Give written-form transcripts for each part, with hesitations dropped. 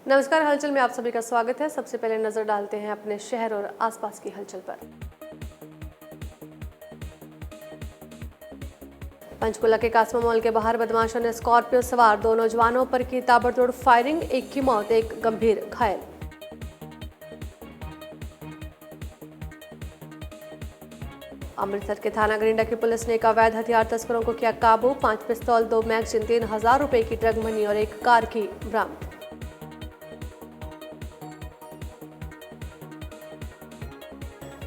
नमस्कार, हलचल में आप सभी का स्वागत है। सबसे पहले नजर डालते हैं अपने शहर और आसपास की हलचल पर। पंचकुला के कासमा मॉल के बाहर बदमाशों ने स्कॉर्पियो सवार 2 नौजवानों पर की ताबड़तोड़ फायरिंग, एक की मौत, एक गंभीर घायल। अमृतसर के थाना गरिंडा की पुलिस ने एक अवैध हथियार तस्करों को किया काबू। 5 पिस्तौल, 2 मैगजीन, 3,000 रुपए की ड्रग मनी और एक कार की बरामद।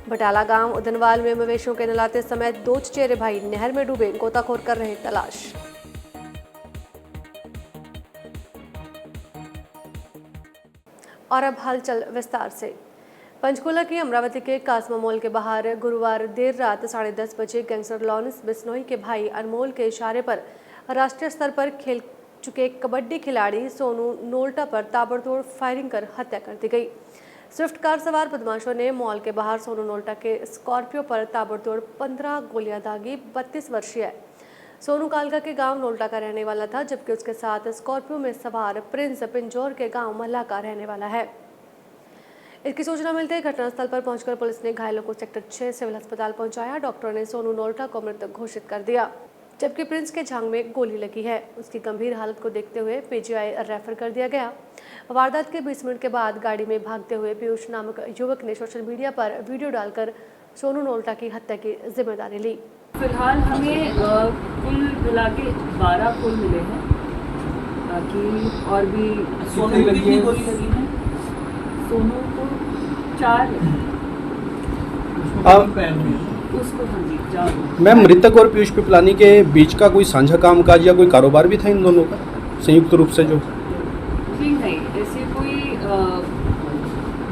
बटाला गांव उदनवाल में मवेशियों के नहलाते समय 2 चचेरे भाई नहर में डूबे, गोताखोर कर रहे तलाश। और अब हलचल विस्तार से। पंचकुला की अमरावती के कासमा मॉल के बाहर गुरुवार देर रात 10:30 बजे गैंगस्टर लॉरेंस बिश्नोई के भाई अनमोल के इशारे पर राष्ट्रीय स्तर पर खेल चुके कबड्डी खिलाड़ी सोनू नोल्टा पर ताबड़तोड़ फायरिंग कर हत्या कर दी गई। स्विफ्ट कार सवार बदमाशों ने मॉल के बाहर सोनू नोल्टा के स्कॉर्पियो पर ताबड़तोड़ 15 गोलियां दागी। 32 वर्षीय सोनू कालका के गांव नोल्टा का रहने वाला था, जबकि उसके साथ स्कॉर्पियो में सवार प्रिंस पिंजौर के गांव मल्ला का रहने वाला है। इसकी सूचना मिलते ही घटनास्थल पर पहुंचकर पुलिस ने घायलों को सेक्टर 6 सिविल अस्पताल पहुंचाया। डॉक्टरों ने सोनू नोल्टा को मृत घोषित कर दिया, जबकि प्रिंस के जांघ में गोली लगी है। उसकी गंभीर हालत को देखते हुए पीजीआई रेफर कर दिया गया। वारदात के 20 मिनट के बाद गाड़ी में भागते हुए पीयूष नामक युवक ने सोशल मीडिया पर वीडियो डालकर सोनू नोल्टा की हत्या की जिम्मेदारी ली। फिलहाल हमें कुल मिला के 12 फूल मिले हैं, बाकी और भी सोनू कितनी गोली लगी है? सोनू को 4 उसको हाँ जी 4। मैम, मृतक और पीयूष पिपलानी के बीच का कोई साझा कामकाज या कोई कारोबार भी था इन दोनों का संयुक्त रूप से? जो नहीं, ऐसे कोई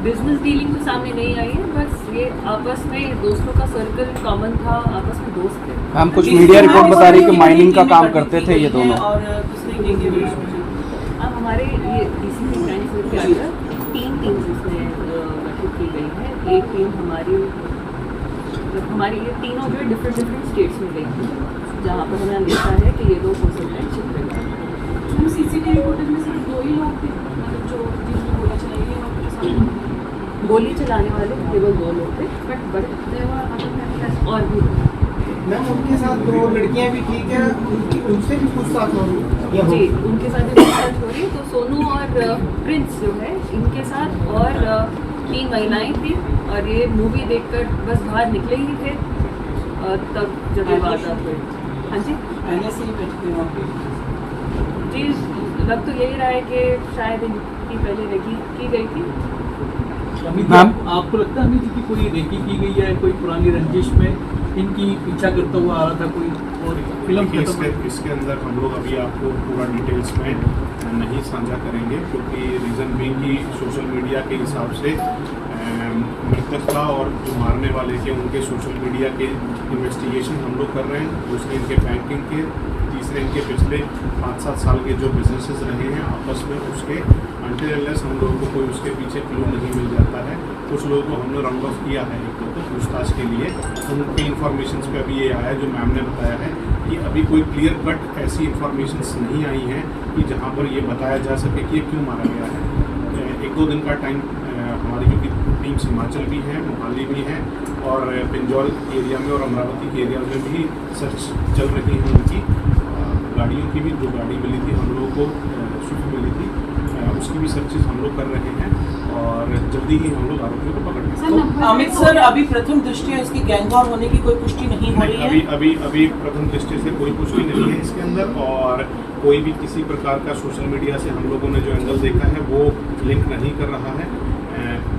बिजनेस डीलिंग तो सामने नहीं आई है, बस ये आपस में दोस्तों का सर्कल कॉमन था, आपस में दोस्त थे। हम कुछ मीडिया रिपोर्ट बता रही कि माइनिंग का काम करते थे ये दोनों। और अब हमारे ये डीसीपी के अंदर 3 टीम्स इसमें गठित की गई है। एक टीम हमारी ये तीनों जो है डिफरेंट स्टेट्स में गई थी, जहाँ पर हमें देखा है कि ये 2 पर्सन है छिपे हुए। सीसीटीवी फुटेज में सिर्फ 2 ही लोग थे, मतलब जो जिसको गोली चलाई है, गोली चलाने वाले केवल 2 लोग थे, बट और भी मैम उनके साथ 2 लड़कियां भी थी, क्या उनसे भी पूछताछ हो रही है? जी, उनके साथ भी पूछताछ हो रही है। तो सोनू और प्रिंस जो है इनके साथ और 3 महिलाएं थी, और ये मूवी देखकर बस बाहर निकले ही थे तब जब ये वारदात हुई। हाँ जी, जी लग तो यही रहा है कि शायद इनकी पहले रेकी की गई थी। मैम, आपको लगता है अमित जी की कोई रेकी की गई है, कोई पुरानी रंजिश में इनकी पीछा करता हुआ आ रहा था कोई? और फिल्म इसके अंदर हम लोग अभी आपको पूरा डिटेल्स में नहीं साझा करेंगे, क्योंकि रीज़न भी कि सोशल मीडिया के हिसाब से मृतक का और जो मारने वाले के उनके सोशल मीडिया के इन्वेस्टिगेशन हम लोग कर रहे हैं। दूसरे इनके बैंकिंग के, तीसरे इनके पिछले 5-7 साल के जो बिजनेसेस रहे हैं आपस में, उसके अनटिल अनलेस हम लोगों को कोई उसके पीछे क्लू नहीं मिल जाता है। कुछ लोगों को हमने राउंड ऑफ किया है एक तो पूछताछ के लिए। उनकी इन्फॉर्मेशन पे अभी ये आया, जो मैम ने बताया है कि अभी कोई क्लियर कट ऐसी इन्फॉर्मेशन नहीं आई हैं कि जहाँ पर ये बताया जा सके कि ये क्यों मारा गया है। 1-2 दिन का टाइम हमारी क्योंकि टीम्स हिमाचल भी हैं, मोहाली भी हैं, और पिंजौर एरिया में और अमरावती के एरिया में भी सर्च चल रही है उनकी गाड़ियों की भी। जो गाड़ी मिली थी हम लोगों को स्विफ्ट मिली थी, उसकी भी सर्चेज हम लोग कर रहे हैं, और जल्दी ही हम लोग आरोपियों को पकड़ेंगे। अमित सर, अभी प्रथम दृष्टया इसकी गैंगवॉर होने की कोई पुष्टि नहीं हो रही है? अभी प्रथम दृष्टि से कोई पुष्टि नहीं है इसके अंदर, और कोई भी किसी प्रकार का सोशल मीडिया से हम लोगों ने जो एंगल देखा है वो लिंक नहीं कर रहा है।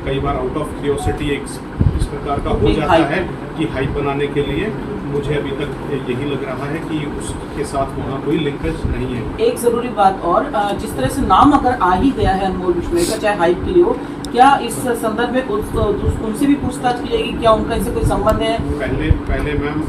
कई बार आउट ऑफ क्यूरियोसिटी इस प्रकार का हो जाता है कि हाइप बनाने के लिए। मुझे अभी तक यही लग रहा है कि उसके साथ वहाँ कोई लिंकेज नहीं है। एक जरूरी बात और, जिस तरह से नाम अगर आ ही गया है अनमोल बिश्नोई का, चाहे हाइप के लिए हो, क्या इस संदर्भ में उनसे भी पूछताछ की जाएगी? क्या उनका इससे कोई संबंध है? पहले मैम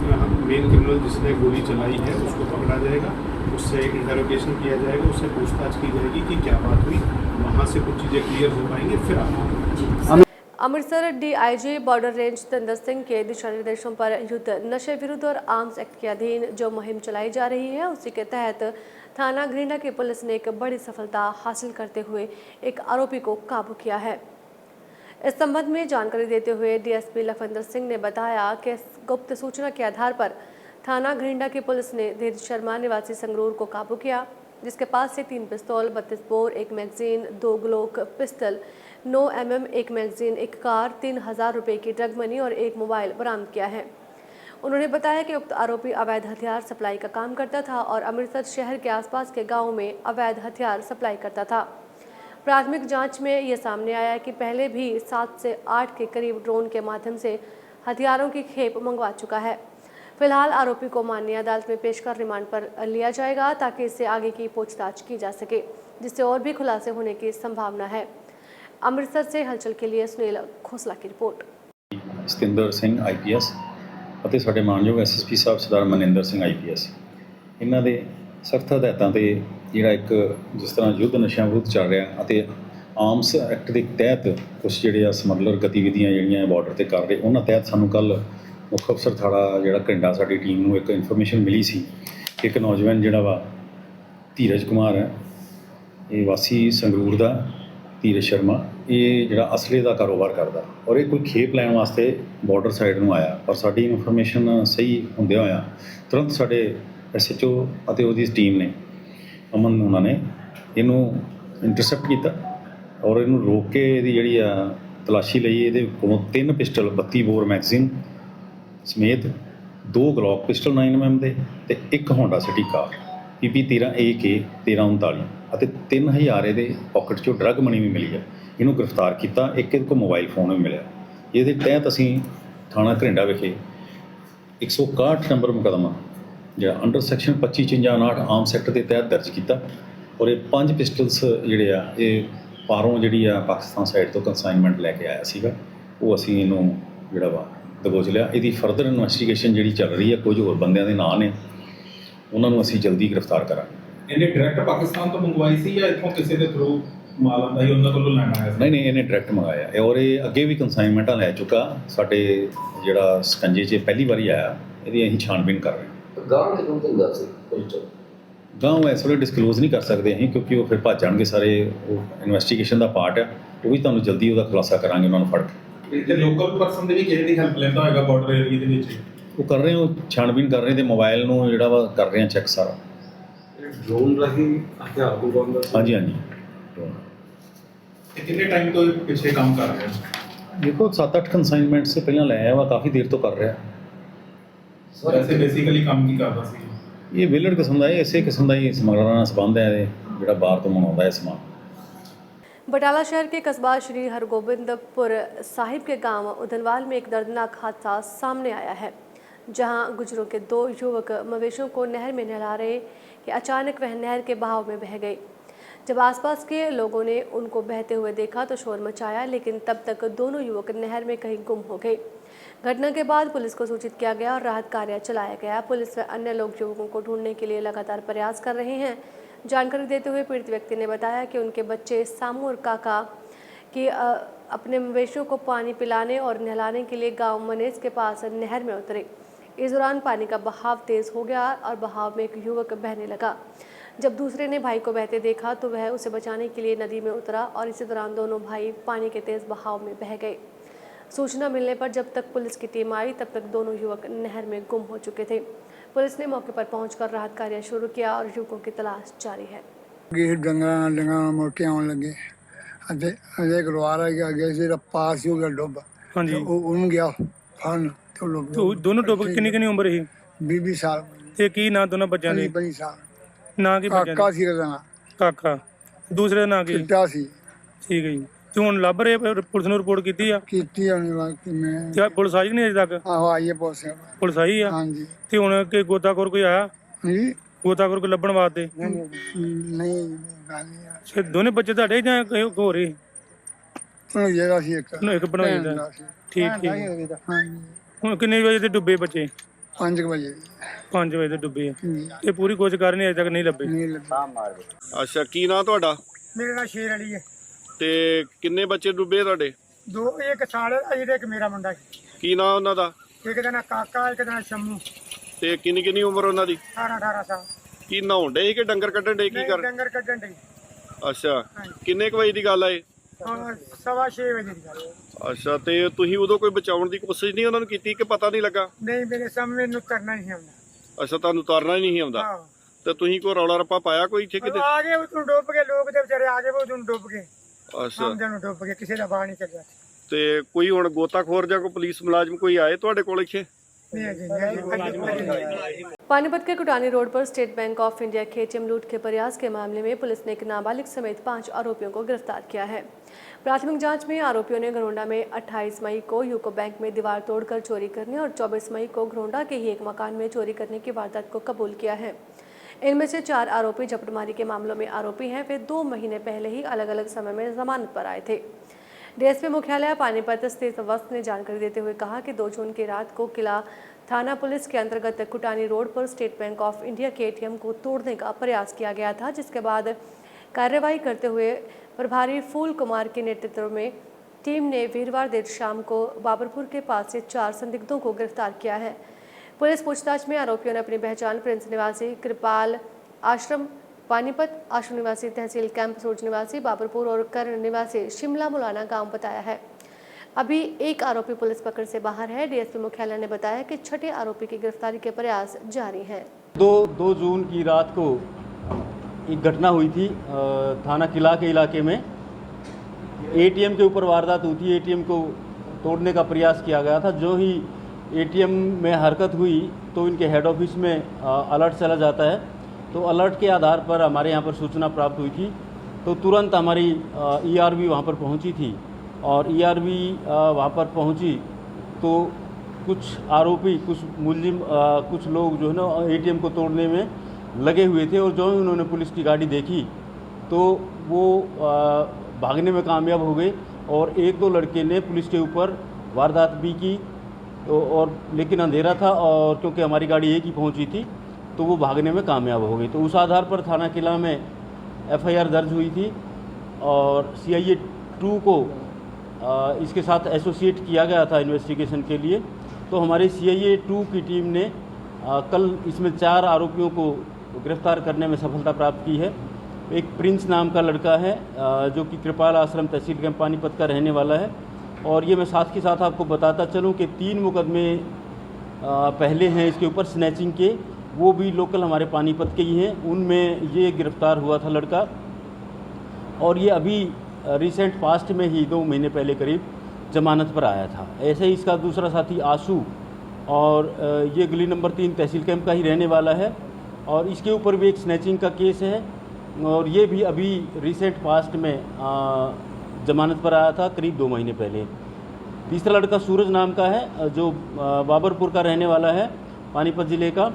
मेन क्रिमिनल जिसने गोली चलाई है उसको पकड़ा जाएगा, उससे इंटरोगेशन किया जाएगा, उससे पूछताछ की जाएगी कि क्या बात हुई। वहाँ से कुछ चीज़ें क्लियर हो पाएंगे, फिर आप। Amritsar DIG border range Tandar Singh के दिशा निर्देशों पर युद्ध नशे विरुद्ध और आर्म्स एक्ट के अधीन जो मुहिम चलाई जा रही है, उसी के तहत थाना घरिंडा की पुलिस ने एक बड़ी सफलता हासिल करते हुए एक आरोपी को काबू किया है। इस संबंध में जानकारी देते हुए डीएसपी लखविंदर सिंह ने बताया कि गुप्त सूचना के आधार पर थाना घरिंडा की पुलिस ने धीरज शर्मा निवासी संगरूर को काबू किया, जिसके पास से 3 पिस्तौल, 32 bore, 1 magazine, 2 Glock pistol, 9 mm 1 magazine, 1 car, 3000 रुपये की ड्रग मनी और 1 मोबाइल बरामद किया है। उन्होंने बताया कि उक्त आरोपी अवैध हथियार सप्लाई का काम करता था और अमृतसर शहर के आसपास के गाँव में अवैध हथियार सप्लाई करता था। प्राथमिक जांच में ये सामने आया कि पहले भी 7 से 8 के करीब ड्रोन के माध्यम से हथियारों की खेप मंगवा चुका है। फिलहाल आरोपी को माननीय अदालत में पेश कर रिमांड पर लिया जाएगा ताकि इससे आगे की पूछताछ की जा सके, जिससे और भी खुलासे होने की संभावना है। अमृतसर से हलचल के लिए सुनील खोसला की रिपोर्ट। सतिंदर सिंह IPS ਅਤੇ ਸਾਡੇ ਮਾਨਯੋਗ SSP ਸਾਹਿਬ ਸਰਦਾਰ ਮਨਿੰਦਰ ਸਿੰਘ IPS ਇਹਨਾਂ ਦੇ ਸਖਤ ਹਦਾਇਤਾਂ ਤੇ ਜਿਹੜਾ ਇੱਕ ਜਿਸ ਤਰ੍ਹਾਂ ਯੁੱਧ ਨਸ਼ਿਆਂ ਵਿਰੁੱਧ ਚੱਲ ਰਿਹਾ ਅਤੇ ਆਰਮਸ ਐਕਟ ਦੇ ਤਹਿਤ ਕੁਝ ਜਿਹੜੇ ਆ ਸਮਗਲਰ ਗਤੀਵਿਧੀਆਂ ਜਿਹੜੀਆਂ ਬਾਰਡਰ ਤੇ ਕਰ ਰਹੇ, ਉਹਨਾਂ ਤਹਿਤ ਸਾਨੂੰ ਕੱਲ੍ਹ ਮੁੱਖ ਅਫਸਰ ਥਾਣਾ ਜਿਹੜਾ ਘਰਿੰਡਾ ਸਾਡੀ ਟੀਮ ਨੂੰ ਇੱਕ ਇਨਫੋਰਮੇਸ਼ਨ ਮਿਲੀ ਸੀ ਕਿ ਇੱਕ ਨੌਜਵਾਨ ਜਿਹੜਾ ਵਾ ਧੀਰਜ ਕੁਮਾਰ ਹੈ, ਇਹ ਵਾਸੀ ਸੰਗਰੂਰ ਦਾ ਧੀਰਜ ਸ਼ਰਮਾ, ਇਹ ਜਿਹੜਾ ਅਸਲੇ ਦਾ ਕਾਰੋਬਾਰ ਕਰਦਾ ਔਰ ਇਹ ਕੋਈ ਖੇਪ ਲੈਣ ਵਾਸਤੇ ਬਾਰਡਰ ਸਾਈਡ ਨੂੰ ਆਇਆ। ਪਰ ਸਾਡੀ ਇਨਫੋਰਮੇਸ਼ਨ ਸਹੀ ਹੁੰਦਿਆਂ ਹੋਇਆ ਤੁਰੰਤ ਸਾਡੇ SHO ਅਤੇ ਉਹਦੀ ਟੀਮ ਨੇ ਅਮਨ ਉਹਨਾਂ ਨੇ ਇਹਨੂੰ ਇੰਟਰਸੈਪਟ ਕੀਤਾ ਔਰ ਇਹਨੂੰ ਰੋਕ ਕੇ ਇਹਦੀ ਜਿਹੜੀ ਆ ਤਲਾਸ਼ੀ ਲਈ। ਇਹਦੇ ਕੋਲੋਂ 3 ਪਿਸਟਲ, 32 ਬੋਰ ਮੈਗਜ਼ੀਨ ਸਮੇਤ 2 ਗਲੌਕ ਪਿਸਟਲ 9 mm ਦੇ ਤੇ 1 ਹੋਂਡਾ ਸਿਟੀ ਕਾਰ PP 13 AK 1339 ਅਤੇ 3000 ਇਹਦੇ ਪਾਕਟ 'ਚੋਂ ਡਰੱਗ ਮਨੀ ਵੀ ਮਿਲੀ ਹੈ। ਇਹਨੂੰ ਗ੍ਰਿਫਤਾਰ ਕੀਤਾ। ਇੱਕ ਇਹਦੇ ਕੋਲ ਮੋਬਾਈਲ ਫੋਨ ਵੀ ਮਿਲਿਆ। ਇਹਦੇ ਤਹਿਤ ਅਸੀਂ ਥਾਣਾ ਘਰਿੰਡਾ ਵਿਖੇ 161 ਨੰਬਰ ਮੁਕੱਦਮਾ ਜਿਹੜਾ ਅੰਡਰ ਸੈਕਸ਼ਨ 2559 ਆਰਮਸ ਐਕਟ ਦੇ ਤਹਿਤ ਦਰਜ ਕੀਤਾ ਔਰ ਇਹ 5 ਪਿਸਟਲਸ ਜਿਹੜੇ ਆ ਇਹ ਪਾਰੋਂ ਜਿਹੜੀ ਆ ਪਾਕਿਸਤਾਨ ਸਾਈਡ ਤੋਂ ਕੰਸਾਈਨਮੈਂਟ ਲੈ ਕੇ ਆਇਆ ਸੀਗਾ, ਉਹ ਅਸੀਂ ਇਹਨੂੰ ਜਿਹੜਾ ਵਾ ਦਬੋਚ ਲਿਆ। ਇਹਦੀ ਫਰਦਰ ਇਨਵੈਸਟੀਗੇਸ਼ਨ ਜਿਹੜੀ ਚੱਲ ਰਹੀ ਹੈ, ਕੁਝ ਹੋਰ ਬੰਦਿਆਂ ਦੇ ਨਾਂ ਨੇ, ਉਹਨਾਂ ਨੂੰ ਅਸੀਂ ਜਲਦੀ ਗ੍ਰਿਫਤਾਰ ਕਰਾਂਗੇ। ਇਹਨੇ ਡਾਇਰੈਕਟ ਪਾਕਿਸਤਾਨ ਤੋਂ ਮੰਗਵਾਈ ਸੀ ਜਾਂ ਇੱਥੋਂ ਕਿਸੇ ਦੇ ਥਰੂ ਮਾਲ ਆਉਂਦਾ ਸੀ ਉਹਨਾਂ ਕੋਲੋਂ ਲੈਣਾ ਆਇਆ ਸੀ? ਨਹੀਂ, ਇਹਨੇ ਡਾਇਰੈਕਟ ਮੰਗਾਇਆ ਔਰ ਇਹ ਅੱਗੇ ਵੀ ਕੰਸਾਈਨਮੈਂਟਾਂ ਲੈ ਚੁੱਕਾ। ਸਾਡੇ ਜਿਹੜਾ ਸਕੰਜੇ 'ਚ ਪਹਿਲੀ ਵਾਰੀ ਆਇਆ, ਇਹਦੀ ਅਸੀਂ ਛਾਣਬੀਨ ਕਰ ਰਹੇ ਹਾਂ। ਗਾਂਹ ਕਿਦੋਂ ਦਿੰਦਾ ਸੀ ਪਿਸਟਲ? ਗਾਂਹ ਇਸ ਵੇਲੇ ਡਿਸਕਲੋਜ਼ ਨਹੀਂ ਕਰ ਸਕਦੇ ਅਸੀਂ, ਕਿਉਂਕਿ ਉਹ ਫਿਰ ਭੱਜ ਜਾਣਗੇ ਸਾਰੇ। ਉਹ ਇਨਵੈਸਟੀਗੇਸ਼ਨ ਦਾ ਪਾਰਟ ਹੈ, ਉਹ ਵੀ ਤੁਹਾਨੂੰ ਜਲਦੀ ਉਹਦਾ ਖੁਲਾਸਾ ਕਰਾਂਗੇ ਉਹਨਾਂ ਨੂੰ ਫੜ ਕੇ। ਤੇ ਲੋਕਲ ਪਰਸਨ ਦੇ ਵੀ ਕਿਸੇ ਦੀ ਹੈਲਪ ਲੈਂਦਾ ਹੋਏਗਾ ਬਾਰਡਰ ਏਰੀਆ ਦੇ ਵਿੱਚ? ਉਹ ਕਰ ਰਹੇ, ਉਹ ਛਾਣਬੀਨ ਕਰ ਰਹੇ ਤੇ ਮੋਬਾਈਲ ਨੂੰ ਜਿਹੜਾ ਵਾ ਕਰ ਰਹੇ ਆ ਚੈੱਕ ਸਾਰਾ। ਡਰੋਨ ਰਾਹੀਂ ਹਥਿਆਰ ਮੰਗਵਾਉਂਦਾ ਸੀ? ਹਾਂਜੀ। ਇਹ ਕਿੰਨੇ ਟਾਈਮ ਤੋਂ ਪਿੱਛੇ ਕੰਮ ਕਰ ਰਿਹਾ? ਦੇਖੋ 7-8 ਕੰਸਾਈਨਮੈਂਟ ਸੇ ਪਹਿਲਾਂ ਲੈ ਆਇਆ ਵਾ, ਕਾਫੀ ਦੇਰ ਤੋਂ ਕਰ ਰਿਹਾ। ਵੈਸੇ ਬੇਸਿਕਲੀ ਕੰਮ ਕੀ ਕਰਦਾ ਸੀ? ਇਹ ਵਿਲੜ ਕਿਸਮ ਦਾ, ਇਸੇ ਕਿਸਮ ਦਾ ਹੀ ਸਮਗਲਰਾਂ ਨਾਲ ਸੰਬੰਧ ਹੈ ਇਹ, ਜਿਹੜਾ ਬਾਹਰ ਤੋਂ ਮੰਗਵਾਉਂਦਾ ਇਹ ਸਮਾਨ। बटाला शहर के कस्बा श्री हरगोबिंदपुर साहिब के गांव उधनवाल में एक दर्दनाक हादसा सामने आया है, जहां गुजरों के 2 युवक मवेशियों को नहर में नहला रहे कि अचानक वह नहर के बहाव में बह गई। जब आसपास के लोगों ने उनको बहते हुए देखा तो शोर मचाया, लेकिन तब तक दोनों युवक नहर में कहीं गुम हो गए। घटना के बाद पुलिस को सूचित किया गया और राहत कार्य चलाया गया। पुलिस व अन्य लोग युवकों को ढूंढने के लिए लगातार प्रयास कर रहे हैं। जानकारी देते हुए पीड़ित व्यक्ति ने बताया कि उनके बच्चे सामू और काका की अपने मवेशियों को पानी पिलाने और नहलाने के लिए गांव मनेज के पास नहर में उतरे। इस दौरान पानी का बहाव तेज़ हो गया और बहाव में एक युवक बहने लगा। जब दूसरे ने भाई को बहते देखा तो वह उसे बचाने के लिए नदी में उतरा और इसी दौरान दोनों भाई पानी के तेज़ बहाव में बह गए। सूचना मिलने पर जब तक पुलिस की टीम आई तब तक दोनों युवक नहर में गुम हो चुके थे। पुलिस ने मौके पर पहुंचकर राहत कार्य शुरू किया और युवकों की तलाश जारी है। डंगा मोटे आने लगे एक रोआरा गया ਸੀ ਪਾਸ ਹੋ ਗਿਆ ਡੁੱਬ। ਹਾਂਜੀ। ਉਹਨੂੰ ਗਿਆ ਫਨ ਤੇ ਲੋਕ ਦੋਨੋਂ ਡੁੱਬ ਕੇ ਕਿੰਨੀ ਉਮਰ ਸੀ? 20 ਸਾਲ ਤੇ ਕੀ ਨਾਂ ਦੋਨਾਂ ਬੱਚਿਆਂ ਦੇ? 20 ਸਾਲ। ਨਾਂ ਕੀ ਬੱਚਿਆਂ ਕਾਕਾ ਦੇ? ਸੀ ਉਹਦਾ ਨਾਂ। ਕਾਕਾ। ਦੂਸਰੇ ਦਾ ਨਾਂ ਕੀ? ਚਿੱਟਾ ਸੀ। ਠੀਕ ਹੈ ਜੀ। ਤੇ ਹੁਣ ਲੱਭ ਰਹੇ, ਪੁਲਿਸ ਨੂੰ ਰਿਪੋਰਟ ਕੀਤੀ ਆ? ਕੀਤੀ ਉਹਨੇ ਬਾਕੀ ਮੈਂ। ਤੇ ਪੁਲਿਸ ਆਈ ਕਿ ਨਹੀਂ ਅਜੇ ਤੱਕ? ਆਹੋ ਆਈਏ ਪੁਲਿਸ ਆਈ ਆ? ਹਾਂਜੀ। ਤੇ ਹੁਣ ਕਿ ਗੋਤਾਖੋਰ ਕੋਈ ਆਇਆ? ਜੀ ਗੋਤਾਖੋਰ ਕੋਈ ਲੱਭਣ ਵਾਸਤੇ? ਨਹੀਂ ਗੱਲ ਨਹੀਂ ਆ। ਤੇ ਦੋਨੇ ਬੱਚੇ ਤੁਹਾਡੇ ਜਾਂ ਕੋਈ ਹੋਰ ਹੀ? ਉਹਨੂੰ ਜਿਹੜਾ ਸੀ ਇੱਕ ਇੱਕ ਬਣਾਈ ਦਾ। ਠੀਕ। ਹਾਂਜੀ। ਹੁਣ ਕਿੰਨੇ ਵਜੇ ਦੇ ਡੁੱਬੇ ਬੱਚੇ? 5 ਵਜੇ। 5 ਵਜੇ ਦੇ ਡੁੱਬੇ ਆ। ਇਹ ਪੂਰੀ ਕੋਸ਼ਿਸ਼ ਕਰ ਰਹੇ ਅਜੇ ਤੱਕ ਨਹੀਂ ਲੱਭੇ। ਨਹੀਂ ਲੱਗਾ। ਅੱਛਾ, ਕੀ ਨਾਂ ਤੁਹਾਡਾ? ਮੇਰਾ ਨਾਂ ਸ਼ੇਰ ਅਲੀ ਹੈ। ਤੇ ਕਿੰਨੇ ਬੱਚੇ ਡੁੱਬੇ ਤੁਹਾਡੇ? 2 ਇੱਕ ਸਾਲ ਦਾ ਜਿਹੜਾ ਇੱਕ ਮੇਰਾ ਮੁੰਡਾ ਸੀ। ਕੀ ਨਾਂ ਉਹਨਾਂ ਦਾ? ਇੱਕ ਦਾ ਨਾਂ ਕਾਕਾ, ਇੱਕ ਦਾ ਨਾਂ ਸ਼ੰਮੂ। ਤੇ ਕਿੰਨੀ ਉਮਰ ਉਹਨਾਂ ਦੀ? 18 ਸਾਲ। ਕੀ ਨਹਾਉਣ ਡੇ ਕਿ ਡੰਗਰ ਕੱਢਣ ਡੇ ਕੀ ਕਰ ਡੰਗਰ ਕੱਢਣ ਦੇ ਅੱਛਾ ਕਿੰਨੇ ਕੁ ਵਜੇ ਦੀ ਗੱਲ ਆ ਇਹ 6:15 ਵਜੇ ਦੀ ਗੱਲ। ਅੱਛਾ ਤੇ ਤੁਸੀਂ ਉਦੋਂ ਕੋਈ ਬਚਾਉਣ ਦੀ ਕੋਸ਼ਿਸ਼ ਨਹੀਂ ਉਹਨਾਂ ਨੂੰ ਕੀਤੀ ਕਿ ਪਤਾ ਨਹੀਂ ਲੱਗਾ? ਨਹੀਂ ਮੇਰੇ ਸਾਹਮਣੇ ਨੂੰ ਕਰਨਾ ਨਹੀਂ ਆਉਂਦਾ। ਅੱਛਾ ਤੁਹਾਨੂੰ ਉਤਾਰਨਾ ਹੀ ਨਹੀਂ ਸੀ ਆਉਂਦਾ ਤੇ ਤੁਸੀਂ ਕੋਈ ਰੌਲਾ ਰੱਪਾ ਪਾਇਆ ਕੋਈ ਇੱਥੇ ਕਿਤੇ? ਆ ਗਏ ਉਦੋਂ ਡੁੱਬ ਗਏ ਲੋਕ, ਦੇ ਵਿਚਾਰੇ ਆ ਗਏ ਉਦੋਂ ਡੁੱਬ ਗਏ। ਅੱਛਾ ਆਮਦਨ ਨੂੰ ਡੁੱਬ ਗਏ, ਕਿਸੇ ਦਾ ਬਾਹਰ ਨਹੀਂ ਚੱਲਿਆ। ਤੇ ਕੋਈ ਹੁਣ ਗੋਤਾਖੋਰ ਜਾਂ ਕੋਈ ਪੁਲਿਸ ਮੁਲਾਜ਼ਮ ਕੋਈ ਆਏ ਤੁਹਾਡੇ ਕੋਲ ਇੱਥੇ? पानीपत के कुटानी रोड पर स्टेट बैंक ऑफ इंडिया के एटीएम लूट के प्रयास के मामले में पुलिस ने एक नाबालिग समेत 5 आरोपियों को गिरफ्तार किया है। प्राथमिक जांच में आरोपियों ने घरोंडा में 28 मई को यूको बैंक में दीवार तोड़कर चोरी करने और 24 मई को घरोंडा के ही एक मकान में चोरी करने की वारदात को कबूल किया है। इनमें से 4 आरोपी झपटमारी के मामलों में आरोपी हैं। वे 2 महीने पहले ही अलग अलग समय में जमानत पर आए थे। डीएसपी मुख्यालय पानीपत स्थित वस्त ने जानकारी देते हुए कहा कि 2 जून की रात को किला थाना पुलिस के अंतर्गत कुटानी रोड पर स्टेट बैंक ऑफ इंडिया के एटीएम को तोड़ने का प्रयास किया गया था, जिसके बाद कार्रवाई करते हुए प्रभारी फूल कुमार के नेतृत्व में टीम ने वीरवार देर शाम को बाबरपुर के पास से 4 संदिग्धों को गिरफ्तार किया है। पुलिस पूछताछ में आरोपियों ने अपनी पहचान प्रिंस निवासी कृपाल आश्रम पानीपत, आश्रम निवासी तहसील कैंप सोज निवासी बाबरपुर और कर्ण निवासी शिमला मुलाना गांव बताया है। अभी एक आरोपी पुलिस पकड़ से बाहर है। डीएसपी मुख्यालय ने बताया कि 6ठे आरोपी की गिरफ्तारी के प्रयास जारी हैं। 2 जून की रात को एक घटना हुई थी थाना किला के इलाके में। एटीएम के ऊपर वारदात हुई थी। एटीएम को तोड़ने का प्रयास किया गया था। जो ही एटीएम में हरकत हुई तो इनके हेड ऑफिस में अलर्ट चला जाता है। तो अलर्ट के आधार पर हमारे यहाँ पर सूचना प्राप्त हुई थी, तो तुरंत हमारी ईआरबी वहाँ पर पहुँची थी और ईआरबी वहाँ पर पहुँची तो कुछ आरोपी, कुछ मुलजिम, कुछ लोग जो है ना एटीएम को तोड़ने में लगे हुए थे। और जो ही उन्होंने पुलिस की गाड़ी देखी तो वो भागने में कामयाब हो गए और 1-2 लड़के ने पुलिस के ऊपर वारदात भी की। और लेकिन अंधेरा था और क्योंकि हमारी गाड़ी एक ही पहुँची थी तो वो भागने में कामयाब हो गई। तो उस आधार पर थाना किला में एफआईआर दर्ज हुई थी और CIA 2 को इसके साथ एसोसिएट किया गया था इन्वेस्टिगेशन के लिए। तो हमारी CIA 2 की टीम ने कल इसमें 4 आरोपियों को गिरफ्तार करने में सफलता प्राप्त की है। एक प्रिंस नाम का लड़का है जो कि कृपाल आश्रम तहसील कैंप पानीपत का रहने वाला है। और ये मैं साथ के साथ आपको बताता चलूँ कि 3 मुकदमे पहले हैं इसके ऊपर स्नैचिंग के, वो भी लोकल हमारे पानीपत के ही हैं। उनमें ये गिरफ्तार हुआ था लड़का और ये अभी रिसेंट पास्ट में ही 2 महीने पहले करीब जमानत पर आया था। ऐसे ही इसका दूसरा साथी आशू और ये गली नंबर 3 तहसील कैंप का ही रहने वाला है और इसके ऊपर भी एक स्नैचिंग का केस है और ये भी अभी रिसेंट पास्ट में जमानत पर आया था करीब 2 महीने पहले। तीसरा लड़का सूरज नाम का है जो बाबरपुर का रहने वाला है पानीपत ज़िले का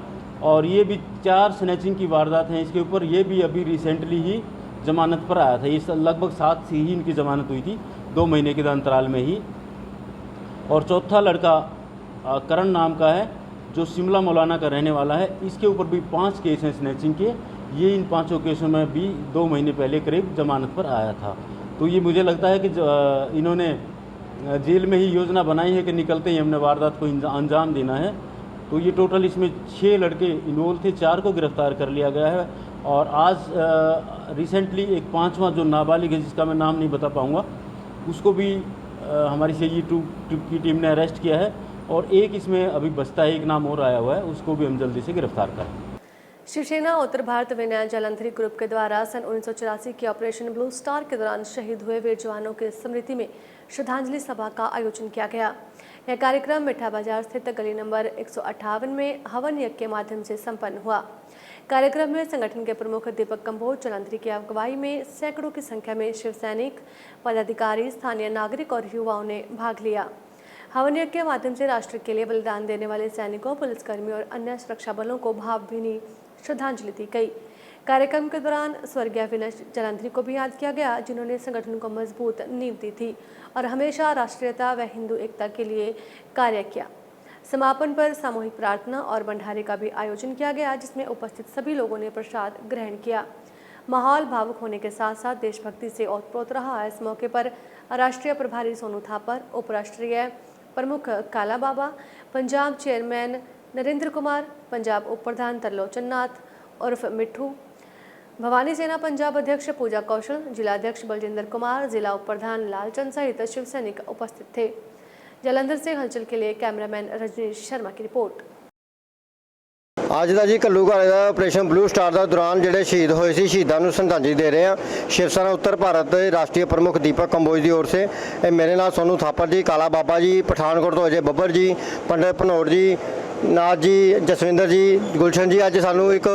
और ये भी 4 स्नैचिंग की वारदात हैं इसके ऊपर। ये भी अभी रिसेंटली ही जमानत पर आया था। ये लगभग 7 से ही इनकी जमानत हुई थी 2 महीने के अंतराल में ही। और चौथा लड़का करण नाम का है जो शिमला मौलाना का रहने वाला है। इसके ऊपर भी 5 केस हैं स्नैचिंग के। ये इन 5 केसों में भी 2 महीने पहले करीब जमानत पर आया था। तो ये मुझे लगता है कि इन्होंने जेल में ही योजना बनाई है कि निकलते ही हमने वारदात को अंजाम देना है। तो ये टोटल इसमें 6 लड़के इन्वॉल्व थे, 4 को गिरफ्तार कर लिया गया है। और आज रिसेंटली एक 5वां जो नाबालिग है जिसका मैं नाम नहीं बता पाऊँगा उसको भी हमारी CIA 2 की टीम ने अरेस्ट किया है और एक इसमें अभी बचता है, एक नाम और आया हुआ है, उसको भी हम जल्दी से गिरफ्तार करें। शिवसेना उत्तर भारत विनय जलंधरी ग्रुप के द्वारा सन 1984 के ऑपरेशन ब्लू स्टार के दौरान शहीद हुए वीर जवानों की स्मृति में श्रद्धांजलि सभा का आयोजन किया गया। यह कार्यक्रम मिठा बाजार स्थित गली नंबर 158 में हवन यज्ञ के माध्यम से संपन्न हुआ। कार्यक्रम में संगठन के प्रमुख दीपक कंबोज जलंधरी की अगुवाई में सैकड़ों की संख्या में शिव सैनिक, पदाधिकारी, स्थानीय नागरिक और युवाओं ने भाग लिया। हवन यज्ञ के माध्यम से राष्ट्र के लिए बलिदान देने वाले सैनिकों, पुलिसकर्मियों और अन्य सुरक्षा बलों को भावभीनी श्रद्धांजलि दी गई। कार्यक्रम के दौरान स्वर्गीय विनय जलंधरी को भी याद किया गया जिन्होंने संगठन को मजबूत नींव दी थी और हमेशा राष्ट्रीयता व हिंदू एकता के लिए कार्य किया। समापन पर सामूहिक प्रार्थना और भंडारे का भी आयोजन किया गया जिसमें उपस्थित सभी लोगों ने प्रसाद ग्रहण किया। माहौल भावुक होने के साथ साथ देशभक्ति से ओतप्रोत रहा। इस मौके पर राष्ट्रीय प्रभारी सोनू थापर, उपराष्ट्रीय प्रमुख काला बाबा, पंजाब चेयरमैन नरेंद्र कुमार, पंजाब उप प्रधान तरलोचन नाथ, उर्फ मिठू, भवानी सेना पंजाब अध्यक्ष पूजा कौशल, जिला अध्यक्ष बलजिंदर कुमार, जिला उप प्रधान लालचंद सहित शिव सैनिक उपस्थित थे। जालंधर से हलचल के लिए कैमरामैन रजनीश शर्मा की रिपोर्ट। ਅੱਜ ਦਾ ਜੀ ਘੱਲੂਘਾਰੇ ਦਾ ਆਪਰੇਸ਼ਨ ਬਲੂ ਸਟਾਰ ਦਾ ਦੌਰਾਨ ਜਿਹੜੇ ਸ਼ਹੀਦ ਹੋਏ ਸੀ ਸ਼ਹੀਦਾਂ ਨੂੰ ਸ਼ਰਧਾਂਜਲੀ ਦੇ ਰਹੇ ਹਾਂ। शिव सेना उत्तर भारत ਦੇ ਰਾਸ਼ਟਰੀ ਪ੍ਰਮੁੱਖ दीपक कंबोज ਦੀ ओर से मेरे नाल सोनू थापर जी, काला बाबा जी, पठानकोट तो अजय बब्बर जी, पंडित भनौर जी, नाथ जी, जसविंदर जी, गुलशन जी। ਅੱਜ ਸਾਨੂੰ ਇੱਕ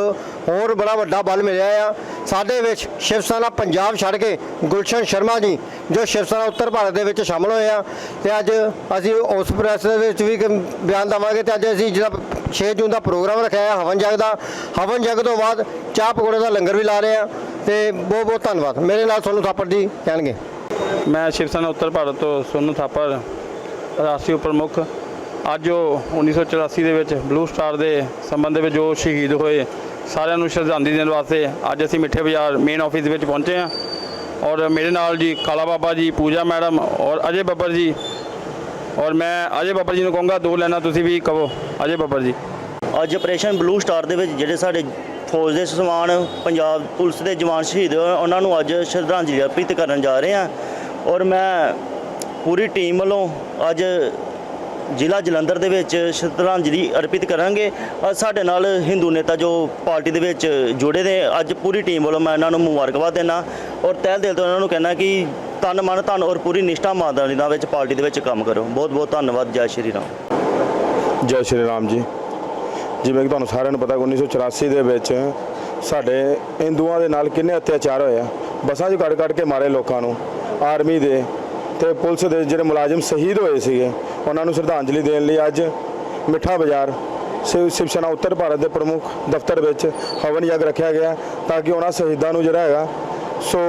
ਹੋਰ ਬੜਾ ਵੱਡਾ ਬਲ ਮਿਲਿਆ ਆ ਸਾਡੇ ਵਿੱਚ। शिव सेना ਪੰਜਾਬ ਛੱਡ ਕੇ ਗੁਲਸ਼ਨ ਸ਼ਰਮਾ ਜੀ ਜੋ शिव सेना ਉੱਤਰ ਭਾਰਤ ਦੇ ਵਿੱਚ ਸ਼ਾਮਲ ਹੋਏ ਆ ਤੇ ਅੱਜ ਅਸੀਂ ਉਸ ਪ੍ਰੈਸ ਦੇ ਵਿੱਚ ਵੀ ਬਿਆਨ ਦੇਵਾਂਗੇ। ਤੇ ਅੱਜ ਅਸੀਂ ਜਿਹੜਾ 6 ਜੂਨ ਦਾ ਪ੍ਰੋਗਰਾਮ ਰੱਖਿਆ ਹੈ ਹਵਨ ਜਗ ਦਾ, ਹਵਨ ਜਗ ਤੋਂ ਬਾਅਦ ਚਾਹ ਪਕੌੜੇ ਦਾ ਲੰਗਰ ਵੀ ਲਾ ਰਹੇ ਆ ਤੇ ਬਹੁਤ ਬਹੁਤ ਧੰਨਵਾਦ। ਮੇਰੇ ਨਾਲ ਸੋਨੂ ਥਾਪੜ ਜੀ ਕਹਿਣਗੇ। मैं शिव सेना उत्तर भारत तो सोनू थापर राष्ट्रीय प्रमुख। ਅੱਜ ਜੋ 1984 ਦੇ ਵਿੱਚ ਬਲੂ ਸਟਾਰ ਦੇ ਸੰਬੰਧ ਵਿੱਚ ਜੋ ਸ਼ਹੀਦ ਹੋਏ ਸਾਰਿਆਂ ਨੂੰ ਸ਼ਰਧਾਂਜਲੀ ਦੇਣ ਵਾਸਤੇ ਅੱਜ ਅਸੀਂ ਮਿੱਠੇ ਬਾਜ਼ਾਰ ਮੇਨ ਆਫਿਸ ਵਿੱਚ ਪਹੁੰਚੇ ਹਾਂ। ਔਰ ਮੇਰੇ ਨਾਲ ਜੀ ਕਾਲਾ ਬਾਬਾ ਜੀ, ਪੂਜਾ ਮੈਡਮ ਔਰ ਅਜੇ ਬੱਬਰ ਜੀ। ਔਰ ਮੈਂ ਅਜੇ ਬੱਬਰ ਜੀ ਨੂੰ ਕਹੂੰਗਾ 2 ਲਾਈਨਾਂ ਤੁਸੀਂ ਵੀ ਕਹੋ। ਅਜੇ ਬੱਬਰ ਜੀ। ਅੱਜ ਆਪਰੇਸ਼ਨ ਬਲੂ ਸਟਾਰ ਦੇ ਵਿੱਚ ਜਿਹੜੇ ਸਾਡੇ ਫੌਜ ਦੇ ਜਵਾਨ, ਪੰਜਾਬ ਪੁਲਿਸ ਦੇ ਜਵਾਨ ਸ਼ਹੀਦ ਹੋਏ ਉਹਨਾਂ ਨੂੰ ਅੱਜ ਸ਼ਰਧਾਂਜਲੀ ਅਰਪਿਤ ਕਰਨ ਜਾ ਰਹੇ ਹਾਂ। ਔਰ ਮੈਂ ਪੂਰੀ ਟੀਮ ਵੱਲੋਂ ਅੱਜ ਜ਼ਿਲ੍ਹਾ ਜਲੰਧਰ ਦੇ ਵਿੱਚ ਸ਼ਰਧਾਂਜਲੀ ਅਰਪਿਤ ਕਰਾਂਗੇ। ਸਾਡੇ ਨਾਲ ਹਿੰਦੂ ਨੇਤਾ ਜੋ ਪਾਰਟੀ ਦੇ ਵਿੱਚ ਜੁੜੇ ਨੇ, ਅੱਜ ਪੂਰੀ ਟੀਮ ਵੱਲੋਂ ਮੈਂ ਇਹਨਾਂ ਨੂੰ ਮੁਬਾਰਕਬਾਦ ਦਿੰਦਾ ਔਰ ਤਹਿ ਦਿਲ ਤੋਂ ਇਹਨਾਂ ਨੂੰ ਕਹਿਣਾ ਕਿ ਤਨ ਮਨ ਧਨ ਔਰ ਪੂਰੀ ਨਿਸ਼ਠਾ ਇਮਾਨਦਾਰੀ ਨਾਲ ਵਿੱਚ ਪਾਰਟੀ ਦੇ ਵਿੱਚ ਕੰਮ ਕਰੋ। ਬਹੁਤ ਬਹੁਤ ਧੰਨਵਾਦ। ਜੈ ਸ਼੍ਰੀ ਰਾਮ। ਜੈ ਸ਼੍ਰੀ ਰਾਮ ਜੀ। ਜਿਵੇਂ ਕਿ ਤੁਹਾਨੂੰ ਸਾਰਿਆਂ ਨੂੰ ਪਤਾ 1984 ਦੇ ਵਿੱਚ ਸਾਡੇ ਹਿੰਦੂਆਂ ਦੇ ਨਾਲ ਕਿੰਨੇ ਅਤਿਆਚਾਰ ਹੋਏ ਆ। ਬੱਸਾਂ 'ਚ ਕੱਢ ਕੇ ਮਾਰੇ ਲੋਕਾਂ ਨੂੰ। ਆਰਮੀ ਦੇ ਤੇ ਪੁਲਿਸ ਦੇ ਜਿਹੜੇ ਮੁਲਾਜ਼ਮ ਸ਼ਹੀਦ ਹੋਏ ਸੀਗੇ ਉਹਨਾਂ ਨੂੰ ਸ਼ਰਧਾਂਜਲੀ ਦੇਣ ਲਈ ਅੱਜ ਮਿੱਠਾ ਬਾਜ਼ਾਰ शिव सेना उत्तर भारत के प्रमुख दफ्तर में हवन यज्ञ रखा गया ताकि उन्होंने शहीदों को जोड़ा है सो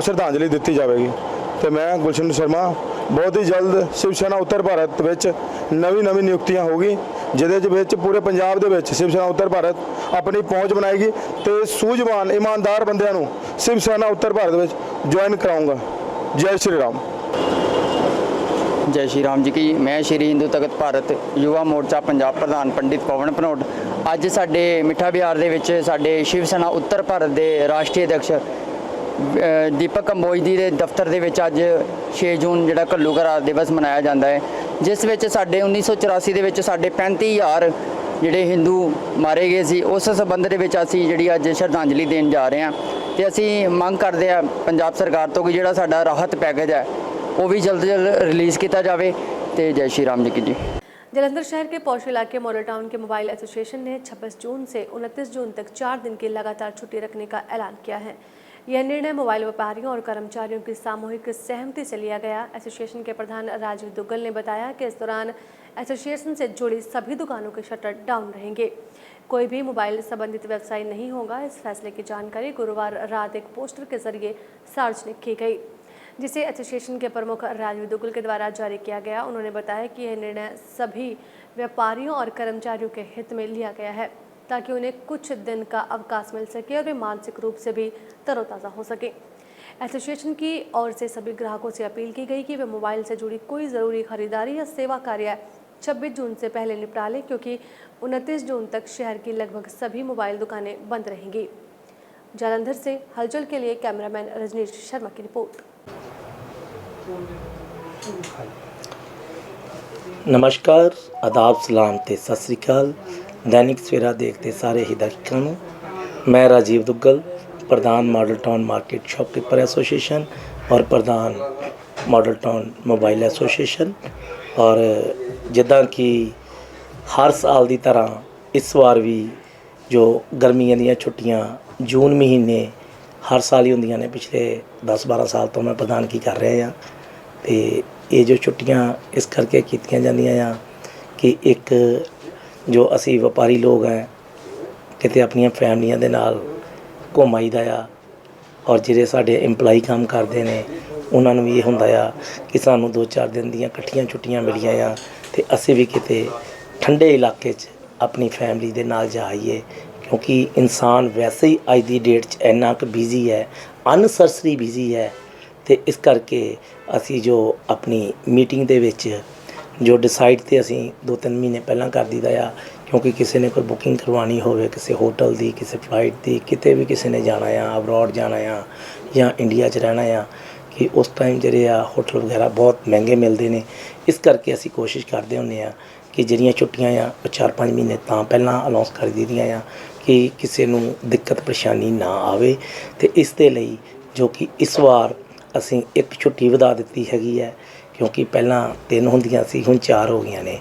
श्रद्धांजलि दी जाएगी। तो मैं गुलशन शर्मा बहुत ही जल्द शिव सेना उत्तर भारत में नवी नियुक्तियां होगी जिहदे पूरे पंजाब के शिव सेना उत्तर भारत अपनी पहुँच बनाएगी तो सूझवान ईमानदार बंदियां नूं शिव सेना उत्तर भारत में ज्वाइन कराऊंगा। जय श्री राम। जय श्री राम जी की। मैं श्री हिंदू तख्त भारत युवा मोर्चा पंजाब प्रधान पंडित पवन भनौट अज साडे मिठा बिहार दे विच साडे शिव सेना उत्तर भारत के राष्ट्रीय अध्यक्ष दीपक कंबोज जी के दफ्तर के अज 6 जून जिहड़ा घल्लूघरा दिवस मनाया जाता है जिस विच साडे 1984 के साडे 35,000 जिहड़े हिंदू मारे गए सी उस संबंध दे विच असीं जिहड़ी अज श्रद्धांजलि देण जा रहे हैं। तो असीं मंग करते हैं पंजाब सरकार तो कि जिहड़ा साडा राहत पैकेज है वो भी जल्द रिलीज़ किया जाए। तो जय श्री राम जी की जी। जालंधर शहर के पौष इलाके मॉडल टाउन के मोबाइल एसोसिएशन ने 26 जून से 29 जून तक 4 दिन की लगातार छुट्टी रखने का ऐलान किया है। यह निर्णय मोबाइल व्यापारियों और कर्मचारियों की सामूहिक सहमति से लिया गया। एसोसिएशन के प्रधान राजीव दुग्गल ने बताया कि इस दौरान एसोसिएशन से जुड़ी सभी दुकानों के शटर डाउन रहेंगे। कोई भी मोबाइल संबंधित व्यवसाय नहीं होगा। इस फैसले की जानकारी गुरुवार रात एक पोस्टर के जरिए सार्वजनिक की गई जिसे एसोसिएशन के प्रमुख राजीव दुग्गल के द्वारा जारी किया गया। उन्होंने बताया कि यह निर्णय सभी व्यापारियों और कर्मचारियों के हित में लिया गया है ताकि उन्हें कुछ दिन का अवकाश मिल सके और वे मानसिक रूप से भी तरोताज़ा हो सकें। एसोसिएशन की ओर से सभी ग्राहकों से अपील की गई कि वे मोबाइल से जुड़ी कोई ज़रूरी खरीदारी या सेवा कार्य 26 जून से पहले निपटा लें क्योंकि 29 जून तक शहर की लगभग सभी मोबाइल दुकानें बंद रहेंगी। जालंधर से हलचल के लिए कैमरामैन रजनीश शर्मा की रिपोर्ट। नमस्कार, आदाब, सलाम ते सत श्री अकाल। दैनिक सवेरा देखते सारे ही दर्शकों ਨੂੰ मैं राजीव दुग्गल प्रधान model town market shopkeeper association और प्रधान मॉडल टाउन मोबाइल एसोसिएशन और जिदा कि हर साल की तरह इस बार भी जो गर्मियों दी छुट्टियां जून महीने हर साल ही होंदियां ने। पिछले 10-12 साल तो मैं प्रधानगी कर रहा हाँ तो ये जो छुट्टियां इस करके कीतियां जांदियां कि एक जो असी व्यापारी लोग हैं किते अपनियां फैमिलियां दे नाल घुम आईदा आ और जिहड़े साडे इंपलाई काम करते हैं उन्होंने भी ये हुंदा आ कि सानूं 2-4 दिन दियां इकट्ठियां छुट्टियां मिलियां आ ते असीं भी किते ठंडे इलाके च अपनी फैमिली दे नाल जाइए क्योंकि इंसान वैसे ही अज दी डेट च इन्ना क बिजी है, अनसरसरी बिजी है। तो इस करके असी जो अपनी मीटिंग दे विच जो डिसाइड तो असी 2-3 महीने पहला कर दीदा आ क्योंकि किसी ने कोई बुकिंग करवानी होवे किसी होटल दी किसी फ्लाइट दी किते भी किसी ने जाना आ अब्रॉड जाना आ या इंडिया च रहना आ कि उस टाइम ਜਿਹੜੇ ਆ होटल वगैरह बहुत महंगे मिलते हैं। इस करके ਅਸੀਂ कोशिश करते ਹੁੰਦੇ ਆ कि ਜਿਹੜੀਆਂ ਛੁੱਟੀਆਂ ਆ ਉਹ 4-5 ਮਹੀਨੇ ਤਾਂ ਪਹਿਲਾਂ ਅਨਾਉਂਸ ਕਰ ਦਿੱਤੀਆਂ ਆ कि ਕਿਸੇ ਨੂੰ ਦਿੱਕਤ ਪਰੇਸ਼ਾਨੀ ਨਾ ਆਵੇ ਤੇ ਇਸ ਦੇ ਲਈ ਜੋ ਕਿ ਇਸ ਵਾਰ ਅਸੀਂ ਇੱਕ ਛੁੱਟੀ ਵਧਾ ਦਿੱਤੀ ਹੈਗੀ ਹੈ क्योंकि पहला 3 ਹੁੰਦੀਆਂ ਸੀ ਹੁਣ 4 हो गई ने।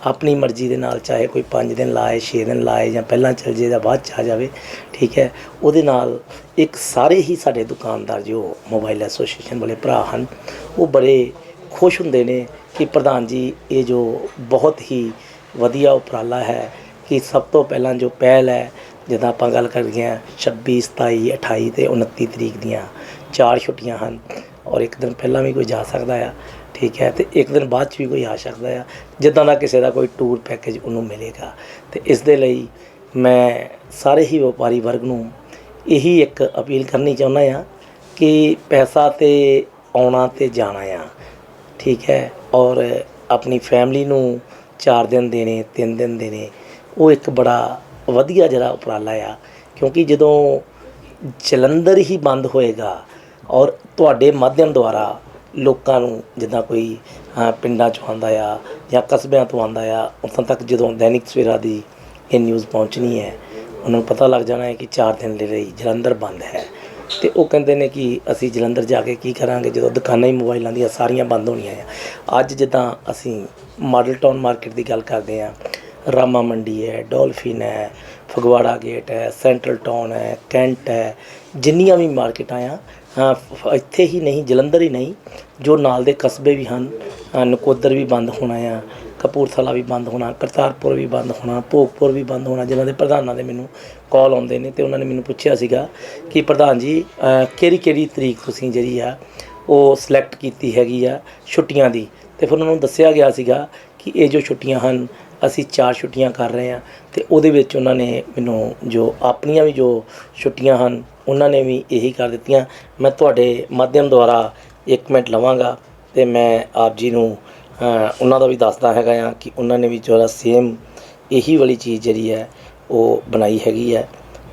अपनी मर्जी ਦੇ ਨਾਲ ਚਾਹੇ ਕੋਈ 5 दिन लाए 6 दिन लाए ਜਾਂ ਪਹਿਲਾਂ ਚੱਲ ਜੇ ਜਾਂ ਬਾਅਦ ਚ ਆ ਜਾਵੇ ਠੀਕ ਹੈ। ਉਹਦੇ ਨਾਲ ਇੱਕ ਸਾਰੇ ਹੀ ਸਾਡੇ ਦੁਕਾਨਦਾਰ ਜੋ ਮੋਬਾਈਲ ਐਸੋਸੀਏਸ਼ਨ ਵਾਲੇ ਭਰਾ ਹਨ ਉਹ ਬੜੇ ਖੁਸ਼ ਹੁੰਦੇ ਨੇ ਕਿ ਪ੍ਰਧਾਨ ਜੀ ਇਹ ਜੋ ਬਹੁਤ ਹੀ ਵਧੀਆ ਉਪਰਾਲਾ ਹੈ ਕਿ ਸਭ ਤੋਂ ਪਹਿਲਾਂ ਜੋ ਪਹਿਲ ਹੈ ਜਿੱਦਾਂ ਆਪਾਂ ਗੱਲ ਕਰਦੇ ਹਾਂ 26 27 28 ਤੇ 29 ਤਰੀਕ ਦੀਆਂ 4 ਛੁੱਟੀਆਂ ਹਨ ਔਰ ਇੱਕ ਦਿਨ ਪਹਿਲਾਂ ਵੀ ਕੋਈ ਜਾ ਸਕਦਾ ਆ ठीक है तो एक दिन बाद भी कोई आ सकता है जिदा का किसी का कोई टूर पैकेज उन्होंने मिलेगा। तो इस दे लई मैं सारे ही व्यापारी वर्ग नूं यही एक अपील करनी चाहुंदा आ कि पैसा तो आना तो जाना आ ठीक है और अपनी फैमिली नूं 4 दिन देने 3 दिन देने वो एक बड़ा वधिया जिहड़ा उपराला आ क्योंकि जदों जलंधर ही बंद होएगा और तुहाडे माध्यम द्वारा ਲੋਕਾਂ ਨੂੰ ਜਿੱਦਾਂ ਕੋਈ ਪਿੰਡਾਂ 'ਚੋਂ ਆਉਂਦਾ ਆ ਜਾਂ ਕਸਬਿਆਂ ਤੋਂ ਆਉਂਦਾ ਆ ਉੱਥੋਂ ਤੱਕ ਜਦੋਂ ਦੈਨਿਕ ਸਵੇਰਾ ਦੀ ਇਹ ਨਿਊਜ਼ ਪਹੁੰਚਣੀ ਹੈ ਉਹਨਾਂ ਨੂੰ ਪਤਾ ਲੱਗ ਜਾਣਾ ਹੈ ਕਿ 4 ਦਿਨ ਦੇ ਲਈ ਜਲੰਧਰ ਬੰਦ ਹੈ ਤੇ ਉਹ ਕਹਿੰਦੇ ਨੇ ਕਿ ਅਸੀਂ ਜਲੰਧਰ ਜਾ ਕੇ ਕੀ ਕਰਾਂਗੇ ਜਦੋਂ ਦੁਕਾਨਾਂ ਹੀ ਮੋਬਾਈਲਾਂ ਦੀਆਂ ਸਾਰੀਆਂ ਬੰਦ ਹੋਣੀਆਂ ਆ। ਅੱਜ ਜਿੱਦਾਂ ਅਸੀਂ ਮਾਡਲ ਟਾਊਨ ਮਾਰਕੀਟ ਦੀ ਗੱਲ ਕਰਦੇ ਹਾਂ ਰਾਮਾ ਮੰਡੀ ਹੈ ਡੋਲਫਿਨ ਹੈ ਫਗਵਾੜਾ ਗੇਟ ਹੈ ਸੈਂਟਰਲ ਟਾਊਨ ਹੈ ਕੈਂਟ ਹੈ ਜਿੰਨੀਆਂ ਵੀ ਮਾਰਕੀਟਾਂ ਆ ਇੱਥੇ ਹੀ ਨਹੀਂ ਜਲੰਧਰ ਹੀ ਨਹੀਂ ਜੋ ਨਾਲ ਦੇ ਕਸਬੇ ਵੀ ਹਨ ਨਕੋਦਰ ਵੀ ਬੰਦ ਹੋਣਾ ਆ ਕਪੂਰਥਲਾ ਵੀ ਬੰਦ ਹੋਣਾ ਕਰਤਾਰਪੁਰ ਵੀ ਬੰਦ ਹੋਣਾ ਭੋਗਪੁਰ ਵੀ ਬੰਦ ਹੋਣਾ ਜਿਨ੍ਹਾਂ ਦੇ ਪ੍ਰਧਾਨਾਂ ਦੇ ਮੈਨੂੰ ਕਾਲ ਆਉਂਦੇ ਨੇ ਤੇ ਉਹਨਾਂ ਨੇ ਮੈਨੂੰ ਪੁੱਛਿਆ ਸੀਗਾ ਕਿ ਪ੍ਰਧਾਨ ਜੀ ਕਿਹੜੀ ਤਰੀਕ ਤੁਸੀਂ ਜਿਹੜੀ ਆ ਉਹ ਸਿਲੈਕਟ ਕੀਤੀ ਹੈਗੀ ਆ ਛੁੱਟੀਆਂ ਦੀ ਤੇ ਫਿਰ ਉਹਨਾਂ ਨੂੰ ਦੱਸਿਆ ਗਿਆ ਸੀਗਾ ਕਿ ਇਹ ਜੋ ਛੁੱਟੀਆਂ ਹਨ ਅਸੀਂ 4 ਛੁੱਟੀਆਂ ਕਰ ਰਹੇ ਹਾਂ ਤੇ ਉਹਦੇ ਵਿੱਚ ਉਹਨਾਂ ਨੇ ਮੈਨੂੰ ਜੋ ਆਪਣੀਆਂ ਵੀ ਜੋ ਛੁੱਟੀਆਂ ਹਨ ਉਹਨਾਂ ਨੇ ਵੀ ਇਹੀ ਕਰ ਦਿੱਤੀਆਂ। ਮੈਂ ਤੁਹਾਡੇ ਮਾਧਿਅਮ ਦੁਆਰਾ 1 ਮਿੰਟ ਲਵਾਂਗਾ ਤੇ ਮੈਂ ਆਪ ਜੀ ਨੂੰ ਉਹਨਾਂ ਦਾ ਵੀ ਦੱਸਦਾ ਹੈਗਾ ਆ ਕਿ ਉਹਨਾਂ ਨੇ ਵੀ ਜਿਹੜਾ ਸੇਮ ਇਹੀ ਵਾਲੀ ਚੀਜ਼ ਜਿਹੜੀ ਹੈ ਉਹ ਬਣਾਈ ਹੈਗੀ ਹੈ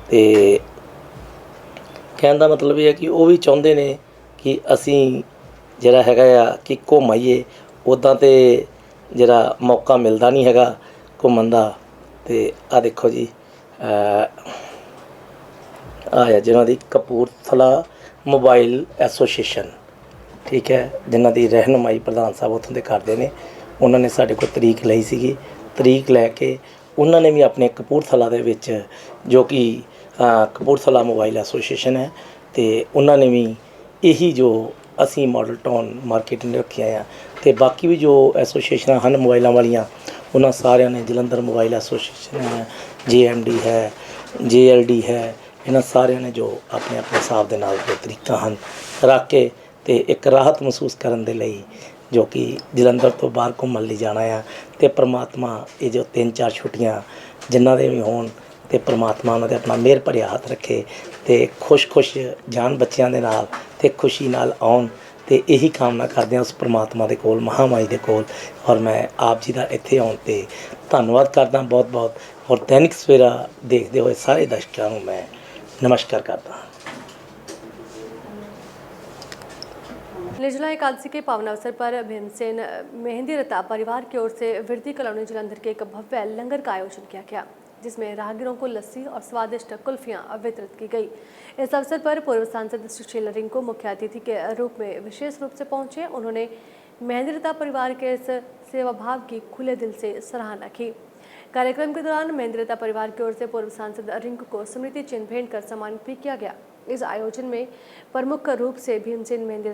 ਤੇ ਕਹਿਣ ਦਾ ਮਤਲਬ ਇਹ ਹੈ ਕਿ ਉਹ ਵੀ ਚਾਹੁੰਦੇ ਨੇ ਕਿ ਅਸੀਂ ਜਿਹੜਾ ਹੈਗਾ ਆ ਕਿ ਘੁੰਮ ਆਈਏ ਉੱਦਾਂ ਤੇ ਜਿਹੜਾ ਮੌਕਾ ਮਿਲਦਾ ਨਹੀਂ ਹੈਗਾ ਘੁੰਮਣ ਦਾ। ਤੇ ਆ ਦੇਖੋ ਜੀ ਆਇਆ ਜਿਨ੍ਹਾਂ ਦੀ ਕਪੂਰਥਲਾ ਮੋਬਾਈਲ ਐਸੋਸੀਏਸ਼ਨ ਠੀਕ ਹੈ ਜਿਨ੍ਹਾਂ ਦੀ ਰਹਿਨੁਮਾਈ ਪ੍ਰਧਾਨ ਸਾਹਿਬ ਉੱਥੋਂ ਦੇ ਕਰਦੇ ਨੇ ਉਹਨਾਂ ਨੇ ਸਾਡੇ ਕੋਲ ਤਰੀਕ ਲਈ ਸੀਗੀ ਤਰੀਕ ਲੈ ਕੇ ਉਹਨਾਂ ਨੇ ਵੀ ਆਪਣੇ ਕਪੂਰਥਲਾ ਦੇ ਵਿੱਚ ਜੋ ਕਿ ਕਪੂਰਥਲਾ ਮੋਬਾਈਲ ਐਸੋਸੀਏਸ਼ਨ ਹੈ ਤੇ ਉਹਨਾਂ ਨੇ ਵੀ ਇਹੀ ਜੋ ਅਸੀਂ ਮਾਡਲ ਟਾਊਨ ਮਾਰਕੀਟ ਨੇ ਰੱਖਿਆ ਆ ਤੇ ਬਾਕੀ ਵੀ ਜੋ ਐਸੋਸੀਏਸ਼ਨਾਂ ਹਨ ਮੋਬਾਈਲਾਂ ਵਾਲੀਆਂ ਉਹਨਾਂ ਸਾਰਿਆਂ ਨੇ ਜਲੰਧਰ ਮੋਬਾਈਲ ਐਸੋਸੀਏਸ਼ਨ ਹੈ JMD ਹੈ JLD ਹੈ ਇਹਨਾਂ ਸਾਰਿਆਂ ਨੇ ਜੋ ਆਪਣੇ ਆਪਣੇ ਹਿਸਾਬ ਦੇ ਨਾਲ ਜੋ ਤਰੀਕਾਂ ਹਨ ਰੱਖ ਕੇ ਤੇ ਇੱਕ ਰਾਹਤ ਮਹਿਸੂਸ ਕਰਨ ਦੇ ਲਈ ਜੋ ਕਿ ਜਲੰਧਰ ਤੋਂ ਬਾਹਰ ਘੁੰਮਣ ਲਈ ਜਾਣਾ ਆ ਤੇ ਪ੍ਰਮਾਤਮਾ ਇਹ ਜੋ 3-4 ਛੁੱਟੀਆਂ ਜਿਨ੍ਹਾਂ ਦੇ ਵੀ ਹੋਣ ਤੇ ਪ੍ਰਮਾਤਮਾ ਉਹਨਾਂ ਦੇ ਆਪਣਾ ਮਿਹਰ ਭਰਿਆ ਹੱਥ ਰੱਖੇ ਤੇ ਖੁਸ਼ ਜਾਨ ਬੱਚਿਆਂ ਦੇ ਨਾਲ ਤੇ ਖੁਸ਼ੀ ਨਾਲ ਆਉਣ ਤੇ ਇਹੀ ਕਾਮਨਾ ਕਰਦੇ ਹਾਂ ਉਸ ਪ੍ਰਮਾਤਮਾ ਦੇ ਕੋਲ ਮਹਾਮਾਈ ਦੇ ਕੋਲ। ਔਰ ਮੈਂ ਆਪ ਜੀ ਦਾ ਇੱਥੇ ਆਉਣ ਤੇ ਧੰਨਵਾਦ ਕਰਦਾ ਬਹੁਤ ਔਰ ਦੈਨਿਕ ਸਵੇਰਾ ਦੇਖਦੇ ਹੋਏ ਸਾਰੇ ਦਰਸ਼ਕਾਂ ਨੂੰ ਮੈਂ नमस्कार करता हूँ। निर्जला एकादशी के पावन अवसर पर भीमसेन मेहंदी रता परिवार की ओर से विरती कॉलोनी जलंधर के एक भव्य लंगर का आयोजन किया गया जिसमें राहगीरों को लस्सी और स्वादिष्ट कुल्फियां वितरित की गई। इस अवसर पर पूर्व सांसद सुशील रिंग को मुख्य अतिथि के रूप में विशेष रूप से पहुंचे। उन्होंने मेहंदी रता परिवार के इस सेवाभाव की खुले दिल से सराहना की। कार्यक्रम के दौरान मेहंदी परिवार की ओर से पूर्व सांसद रिंग को स्मृति चिन्ह भेंट कर सम्मानित भी किया गया। इस आयोजन में प्रमुख रूप से भीमसेन मेहंदी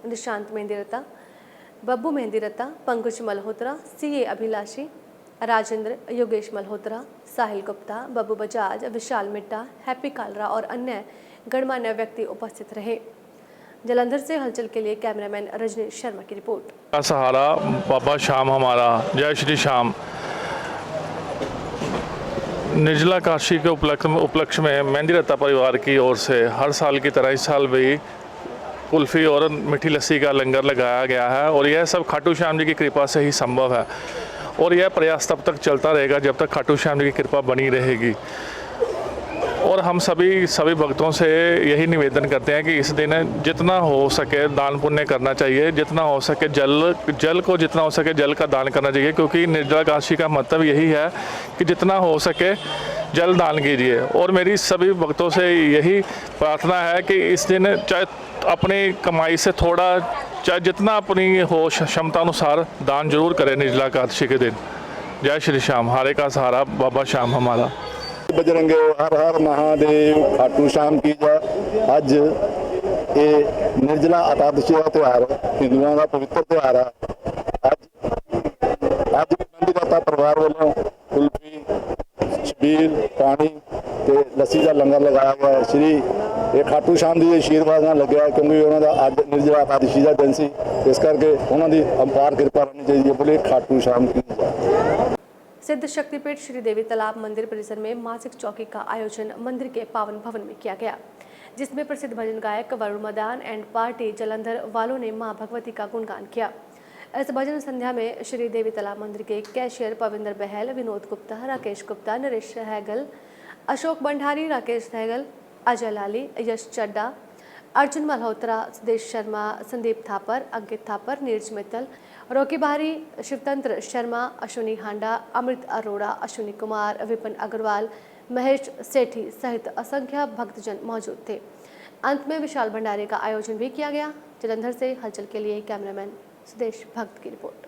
निशांत मेहंदी बब्बू मेहंदी पंकज मल्होत्रा CA अभिलाषी राजेंद्र योगेश मल्होत्रा साहिल गुप्ता बब्बू बजाज विशाल मिट्टा हैप्पी कालरा और अन्य गणमान्य व्यक्ति उपस्थित रहे। जलंधर से हलचल के लिए कैमरामैन रजनीश शर्मा की रिपोर्ट। सहारा बाबा श्याम हमारा जय श्री श्याम। निर्जला काशी के उपलक्ष्य में मेहंदी रता परिवार की ओर से हर साल की तरह इस साल भी कुल्फ़ी और मीठी लस्सी का लंगर लगाया गया है और यह सब खाटू श्याम जी की कृपा से ही संभव है। और यह प्रयास तब तक चलता रहेगा जब तक खाटू श्याम जी की कृपा बनी रहेगी। और हम सभी भक्तों से यही निवेदन करते हैं कि इस दिन जितना हो सके दान पुण्य करना चाहिए, जितना हो सके जल को जितना हो सके जल का दान करना चाहिए, क्योंकि निर्जला काशी का मतलब यही है कि जितना हो सके जल दान कीजिए। और मेरी सभी भक्तों से यही प्रार्थना है कि इस दिन चाहे अपनी कमाई से थोड़ा, चाहे जितना अपनी हो क्षमता अनुसार दान जरूर करें निर्जला एकादशी के दिन। जय श्री श्याम, हारे का सहारा बाबा श्याम हमारा। बजरंगे हर हर महादेव, खाटू श्याम की जय। अज ये निर्जला एकादशी का त्यौहार हिंदुओं का पवित्र त्यौहार है। अज मंदिर परिवार वालों कुल्फी, छबील, पानी ते लस्सी का लंगर लगाया गया। श्री ये खाटू श्याम जी आशीर्वाद नाल लग्या, क्योंकि उन्होंने अज निर्जला एकादशी का दिन सी, इस करके उन्होंने अपार कृपा रहनी चाहिए। बोले खाटू श्याम की जय। सिद्ध शक्तिपीठ श्री देवी तालाब मंदिर परिसर में मासिक चौकी का आयोजन मंदिर के पावन भवन में किया गया, जिसमें प्रसिद्ध भजन गायक वरुण मदान एंड पार्टी जलंधर वालों ने मां भगवती का गुणगान किया। इस भजन संध्या में श्री देवी तालाब मंदिर के कैशियर पविंदर बहल, विनोद गुप्ता, राकेश गुप्ता, नरेश सहगल, अशोक भंडारी, राकेश सहगल, अजय लाली, यश चड्डा, अर्जुन मल्होत्रा, सुदेश शर्मा, संदीप थापर, अंकित थापर, नीरज मित्तल, रोकी बाहरी, शिवतंत्र शर्मा, अश्विनी हांडा, अमृत अरोड़ा, अश्विनी कुमार, विपिन अग्रवाल, महेश सेठी सहित असंख्य भक्तजन मौजूद थे। अंत में विशाल भंडारे का आयोजन भी किया गया। जलंधर से हलचल के लिए कैमरामैन सुदेश भक्त की रिपोर्ट।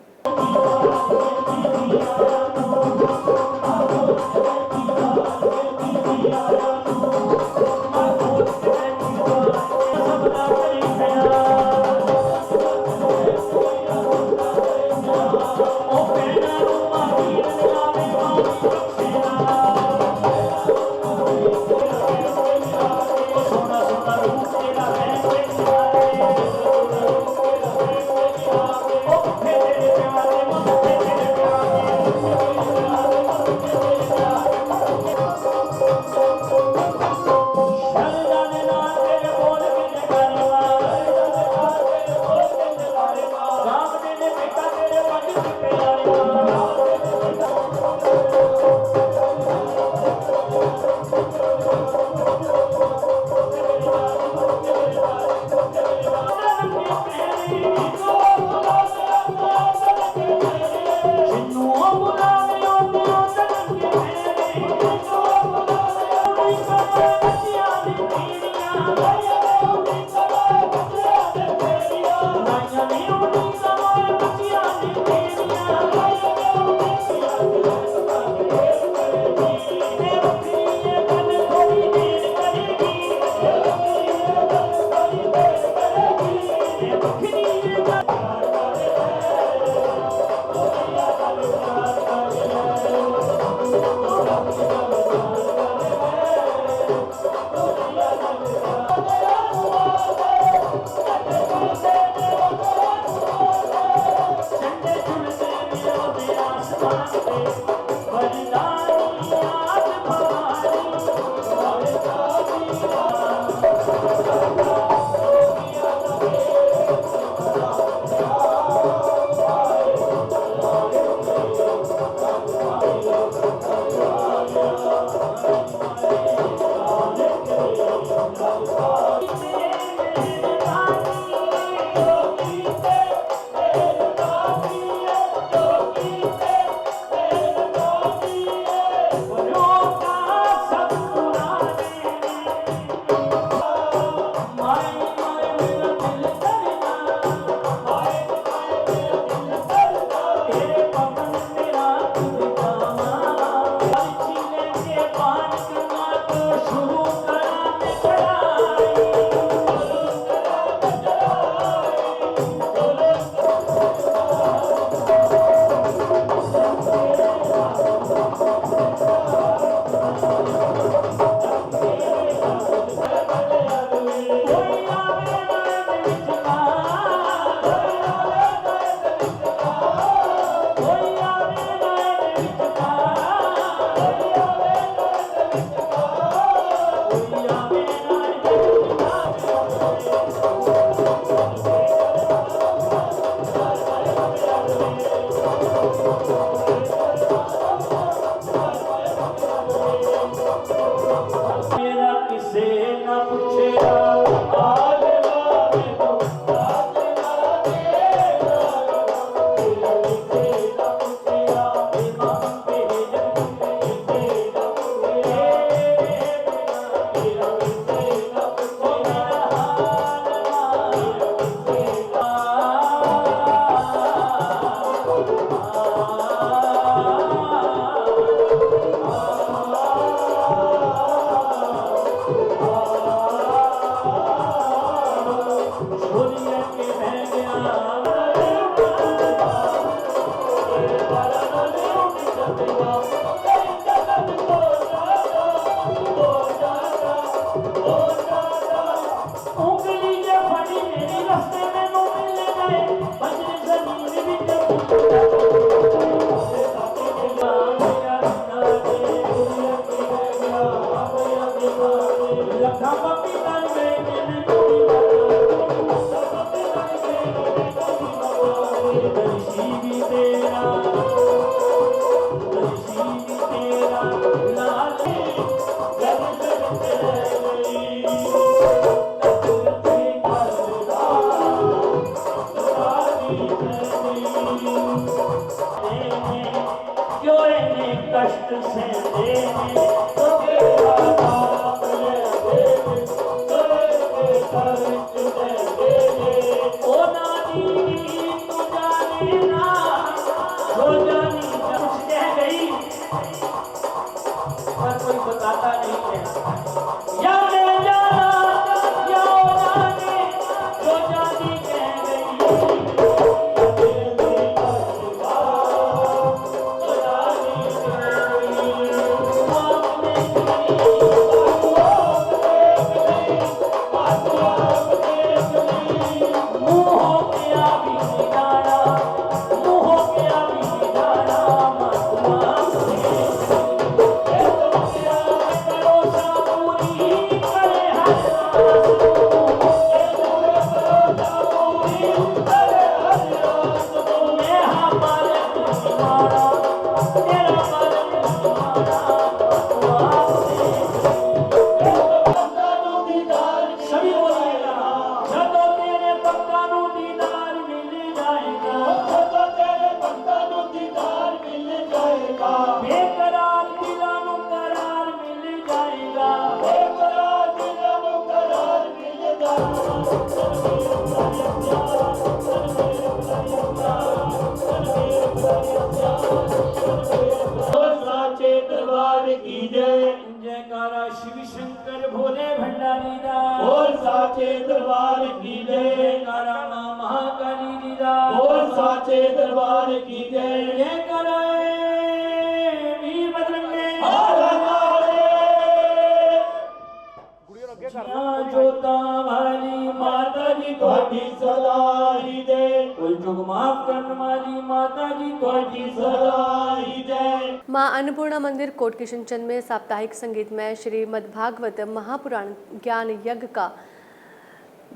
मां अन्नपूर्णा मंदिर कोट किशनचंद में साप्ताहिक संगीतमय श्रीमद्भागवत महापुराण ज्ञान यज्ञ का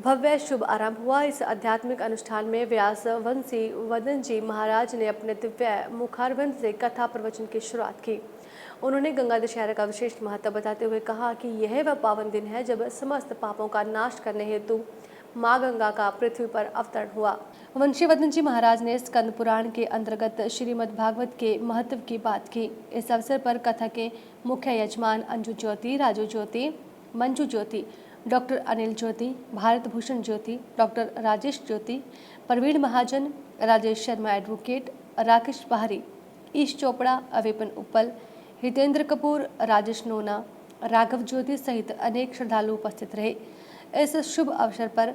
भव्य शुभ आरंभ हुआ। इस आध्यात्मिक अनुष्ठान में व्यास वंशी वदन जी महाराज ने अपने दिव्य मुखारविंद से कथा प्रवचन की शुरुआत की। उन्होंने गंगा दशहरा का विशेष महत्व बताते हुए कहा कि यह वह पावन दिन है जब समस्त पापों का नाश करने हेतु माँ गंगा का पृथ्वी पर अवतरण हुआ। वंशीवर्धन जी महाराज ने स्कंद पुराण के अंतर्गत श्रीमद् भागवत के महत्व की बात की। इस अवसर पर कथा के मुख्य यजमान अंजू ज्योति, राजू ज्योति, मंजू ज्योति, डॉक्टर अनिल ज्योति, भारत भूषण ज्योति, डॉक्टर राजेश ज्योति, प्रवीण महाजन, राजेश शर्मा एडवोकेट, राकेश बहारी, ईश चोपड़ा, अवेपन उपल, हितेंद्र कपूर, राजेश नोना, राघव ज्योति सहित अनेक श्रद्धालु उपस्थित रहे। इस शुभ अवसर पर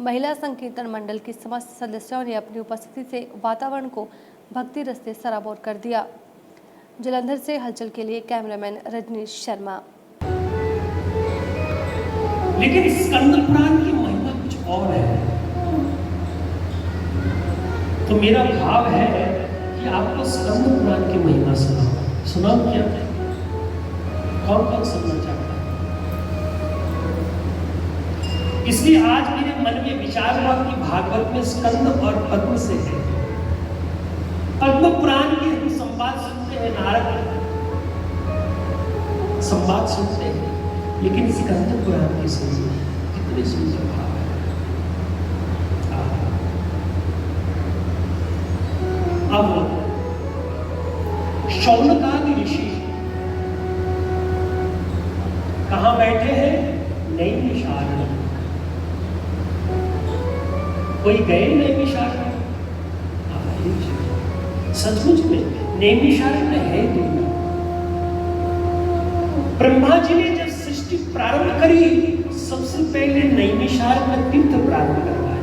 महिला संकीर्तन मंडल की समस्त सदस्यों ने अपनी उपस्थिति से वातावरण को भक्ति रस से सराबोर कर दिया। जलंधर से हलचल के लिए कैमरामैन रजनीश शर्मा। लेकिन स्कंद पुराण की महिमा कुछ और है। तो मेरा भाव है कि आपको स्कंद पुराण की महिमा सुनाओ क्या? कौन कौन सुनना चाहता है? इसलिए आज मेरे मन में विचार हुआ कि भागवत में स्कंद और पद्म से है। पद्म पुराण के हम संवाद सुनते हैं, नारद संवाद सुनते हैं, लेकिन स्कंद पुराण की सुनिए, कितने सुंदर भाव है। अब शौनकादि ऋषि कहाँ बैठे हैं? नैमिषारण्य। कोई गए नैमिषारण्य? सचमुच में नैमिषारण्य है दुनिया। ब्रह्मा जी ने जब सृष्टि प्रारंभ करी, सबसे पहले नैमिषारण्य तीर्थ प्रारंभ करवाया।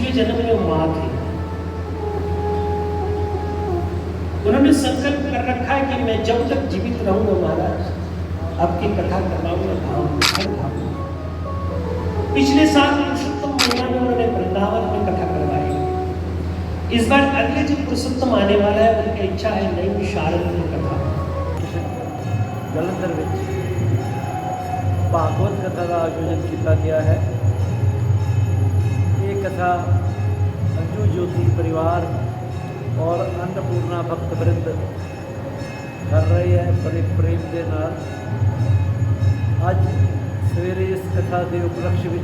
पिछले जन्म में माँ थी। उन्होंने संकल्प कर रखा है कि मैं जब तक जीवित रहूंगा महाराज आपकी कथा करवाऊंगा धाम हर धाम। पिछले साल पुरुषोत्तम महीना में उन्होंने वृंदावन में कथा करवाई। इस बार अगले जो पुरुषोत्तम आने वाला है उनकी इच्छा है नई शारद में कथा। जलंधर में भागवत कथा का आयोजन किया गया है। ये कथा अंजू ज्योति परिवार और अन्नपूर्णा भक्त वृंद कर रहे हैं बड़े प्रेम के नाल। अज सवेरे इस कथा के उपलक्ष्य में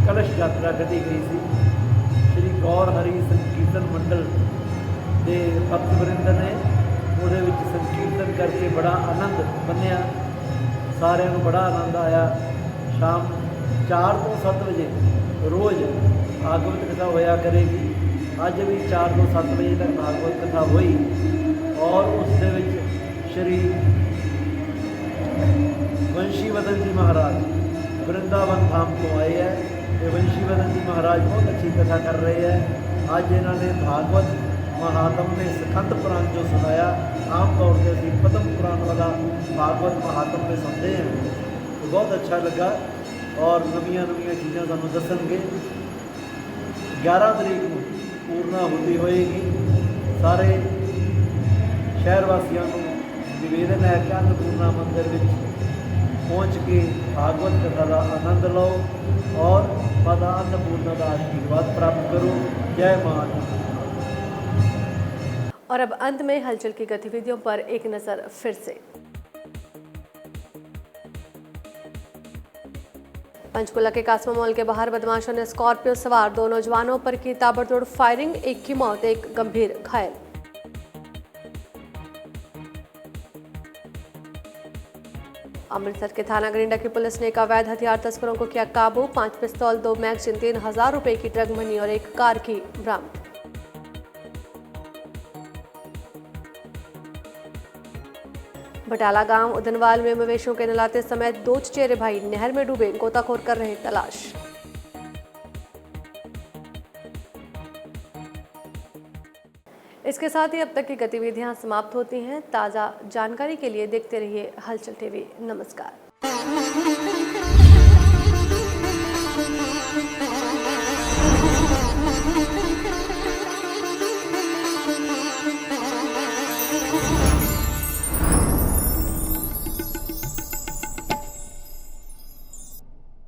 कलश यात्रा कढ़ी गई थी। श्री गौर हरि संकीर्तन मंडल के भक्त वृंद ने ਉਹਦੇ ਵਿੱਚ संकीर्तन करके बड़ा आनंद बनिया। सारिਆਂ ਨੂੰ बड़ा आनंद आया। शाम 4 ਤੋਂ 7 ਵਜੇ रोज़ भागवत कथा होया करेगी। अज भी 4 ਤੋਂ 7 ਵਜੇ तक भागवत कथा हुई और उस दे विच श्री वंशीवदन जी महाराज वृंदावन धाम तो आए हैं। ये वंशीवदन जी महाराज बहुत अच्छी कथा कर रहे हैं। अज इन्होंने भागवत महात्म में स्कंद पुराण जो सुनाया, आम तौर पर अभी पद्म पुराण वाला भागवत महात्म में सुनते हैं, तो बहुत अच्छा लगा। और नवियां नवियां चीज़ां सानू दसणगे। 11 तरीक को पूर्णाहुति होएगी। सारे शहर वासियों को निवेदन है कि अन्नपूर्णा मंदिर में पहुँच के भागवत कथा का आनंद लो और माता अन्नपूर्णा का आशीर्वाद प्राप्त करो। जय मां। और अब अंत में हलचल की गतिविधियों पर एक नजर फिर से। पंचकुला के कासमा मॉल के बाहर बदमाशों ने स्कॉर्पियो सवार 2 नौजवानों पर की ताबड़तोड़ फायरिंग, एक की मौत, एक गंभीर घायल। अमृतसर के थाना गरिंडा की पुलिस ने एक अवैध हथियार तस्करों को किया काबू। 5 पिस्तौल, 2 मैगजीन, 3000 रुपए की ड्रग मनी और एक कार की बरामद। बटाला गांव उदनवाल में मवेशियों के नहलाते समय 2 चचेरे भाई नहर में डूबे, गोताखोर कर रहे तलाश। इसके साथ ही अब तक की गतिविधियां समाप्त होती हैं। ताज़ा जानकारी के लिए देखते रहिए हलचल टीवी। नमस्कार।